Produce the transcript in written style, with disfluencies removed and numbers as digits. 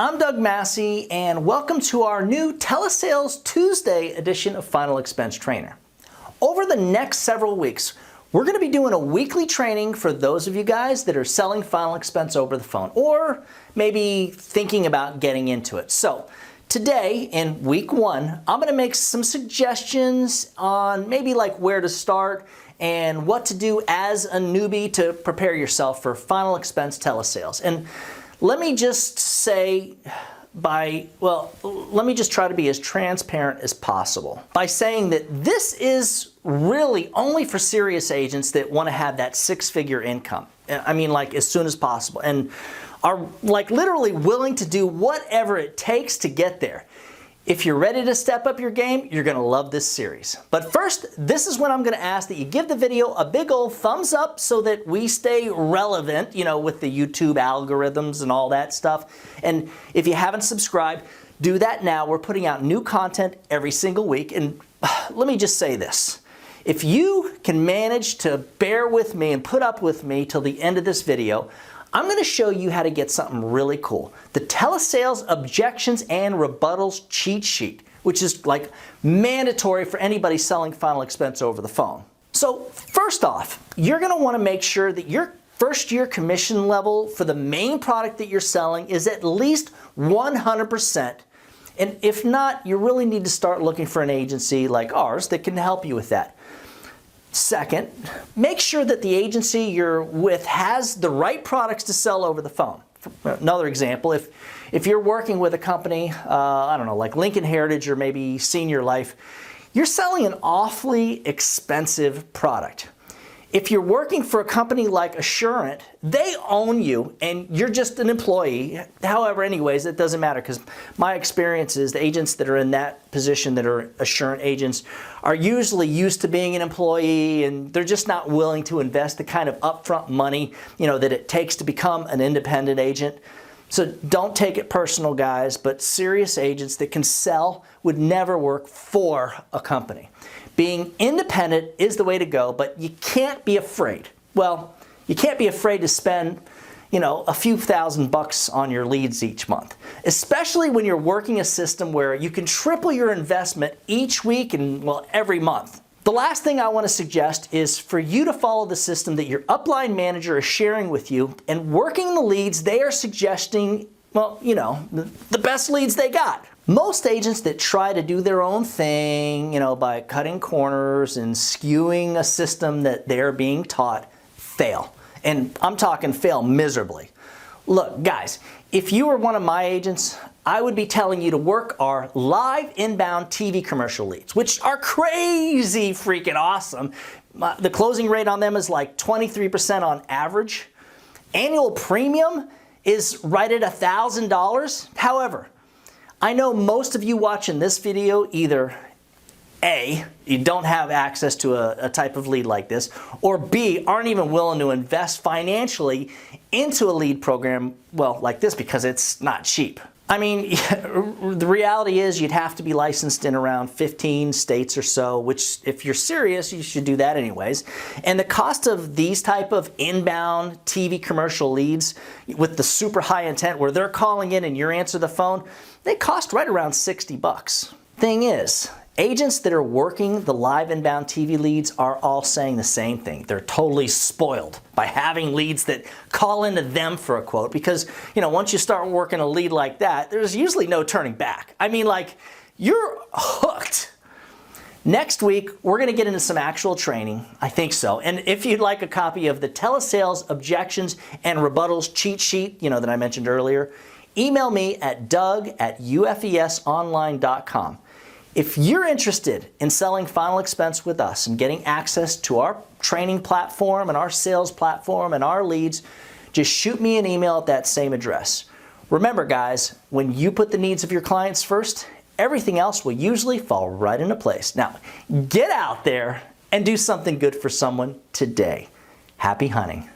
I'm Doug Massi, and welcome to our new Telesales Tuesday edition of Final Expense Trainer. Over the next several weeks, we're going to be doing a weekly training for those of you guys that are selling final expense over the phone, or maybe thinking about getting into it. So today, in week one, I'm going to make some suggestions on maybe like where to start and what to do as a newbie to prepare yourself for final expense telesales. And let me just say let me just try to be as transparent as possible by saying that this is really only for serious agents that want to have that six-figure income. I mean, like as soon as possible, and are like literally willing to do whatever it takes to get there. If you're ready to step up your game, you're going to love this series. But first, this is when I'm going to ask that you give the video a big old thumbs up so that we stay relevant, you know, with the YouTube algorithms and all that stuff. And if you haven't subscribed, do that now. We're putting out new content every single week. And let me just say this. If you can manage to bear with me and put up with me till the end of this video, I'm going to show you how to get something really cool. The Telesales Objections and Rebuttals Cheat Sheet, which is like mandatory for anybody selling final expense over the phone. So first off, you're going to want to make sure that your first year commission level for the main product that you're selling is at least 100%. And if not, you really need to start looking for an agency like ours that can help you with that. Second, make sure that the agency you're with has the right products to sell over the phone. Another example, if you're working with a company, I don't know, like Lincoln Heritage or maybe Senior Life, you're selling an awfully expensive product. If you're working for a company like Assurant, they own you and you're just an employee. However, anyways, it doesn't matter because my experience is the agents that are in that position that are Assurant agents are usually used to being an employee and they're just not willing to invest the kind of upfront money, you know, that it takes to become an independent agent. So don't take it personal, guys, but serious agents that can sell would never work for a company. Being independent is the way to go, but you can't be afraid. Well, you can't be afraid to spend, you know, a few $1,000s on your leads each month, especially when you're working a system where you can triple your investment each week and, well, every month. The last thing I want to suggest is for you to follow the system that your upline manager is sharing with you and working the leads they are suggesting, well, you know, the best leads they got. Most agents that try to do their own thing, you know, by cutting corners and skewing a system that they're being taught, fail. And I'm talking fail miserably. Look, guys, if you were one of my agents, I would be telling you to work our live inbound TV commercial leads, which are crazy freaking awesome. The closing rate on them is like 23% on average. Annual premium is right at $1,000. However, I know most of you watching this video either A, you don't have access to a type of lead like this, or B, aren't even willing to invest financially into a lead program, well, like this because it's not cheap. I mean, the reality is you'd have to be licensed in around 15 states or so, which if you're serious, you should do that anyways. And the cost of these type of inbound TV commercial leads with the super high intent where they're calling in and you answer the phone, they cost right around 60 bucks. Thing is, agents that are working the live inbound TV leads are all saying the same thing. They're totally spoiled by having leads that call into them for a quote because, you know, once you start working a lead like that, there's usually no turning back. I mean, like, you're hooked. Next week, we're going to get into some actual training. I think so. And if you'd like a copy of the Telesales Objections and Rebuttals Cheat Sheet, you know, that I mentioned earlier, email me at doug@ufesonline.com. If you're interested in selling final expense with us and getting access to our training platform and our sales platform and our leads, just shoot me an email at that same address. Remember, guys, when you put the needs of your clients first, everything else will usually fall right into place. Now, get out there and do something good for someone today. Happy hunting.